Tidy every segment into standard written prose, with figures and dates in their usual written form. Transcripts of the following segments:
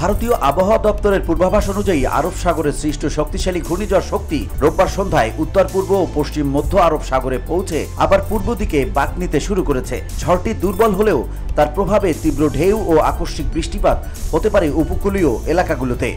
ভারতীয় আবহাওয়া দপ্তরের পূর্বাভাস অনুযায়ী আরব সাগরে সৃষ্ট শক্তিশালী ঘূর্ণিঝড় শক্তি রোববার সন্ধ্যায় উত্তর পূর্ব ও পশ্চিম মধ্য আরব সাগরে পৌঁছে আবার পূর্ব দিকে বাঁক নিতে শুরু করেছে। ঝড়টি দুর্বল হলেও তার প্রভাবে তীব্র ঢেউ ও আকস্মিক বৃষ্টিপাত হতে পারে উপকূলীয় এলাকাগুলোতে।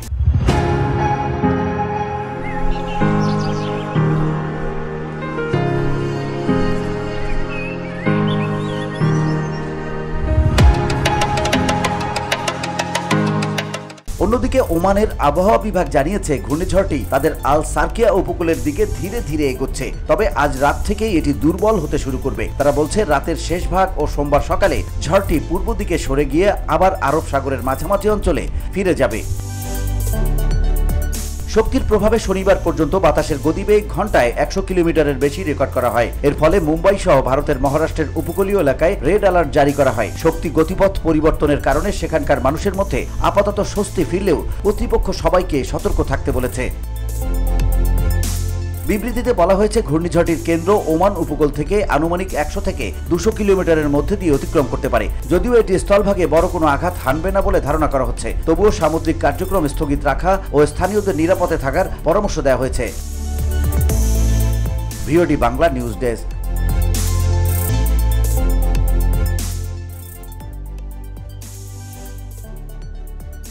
অন্যদিকে ওমানের আবহাওয়া বিভাগ জানিয়েছে ঘূর্ণিঝড়টি তাদের আল সার্কিয়া উপকূলের দিকে ধীরে ধীরে এগোচ্ছে, তবে আজ রাত থেকেই এটি দুর্বল হতে শুরু করবে। তারা বলছে রাতের শেষ ভাগ ও সোমবার সকালে ঝড়টি পূর্ব দিকে সরে গিয়ে আবার আরব সাগরের মাঝামাঝি অঞ্চলে ফিরে যাবে। শক্তির প্রভাবে শনিবার পর্যন্ত বাতাসের গতিবেগ ঘন্টায় 100 কিলোমিটারের বেশি রেকর্ড করা হয়। এর ফলে মুম্বাই সহ ভারতের মহারাষ্ট্রের উপকূলীয় এলাকায় রেড অ্যালার্ট জারি করা হয়। শক্তি গতিপথ পরিবর্তনের কারণে সেখানকার মানুষের মধ্যে আপাতত স্বস্তি ফিরলেও কর্তৃপক্ষ সবাইকে সতর্ক থাকতে বলেছে। বিবৃতিতে বলা হয়েছে ঘূর্ণিঝড়টির কেন্দ্র ওমান উপকূল থেকে আনুমানিক 100 থেকে 200 কিলোমিটারের মধ্যে দিয়ে অতিক্রম করতে পারে। যদিও এটি স্থলভাগে বড় কোনো আঘাত হানবে না বলে ধারণা করা হচ্ছে, তবুও সামুদ্রিক কার্যক্রম স্থগিত রাখা ও স্থানীয়দের নিরাপদে থাকার পরামর্শ দেওয়া হয়েছে। VOD Bangla news desk.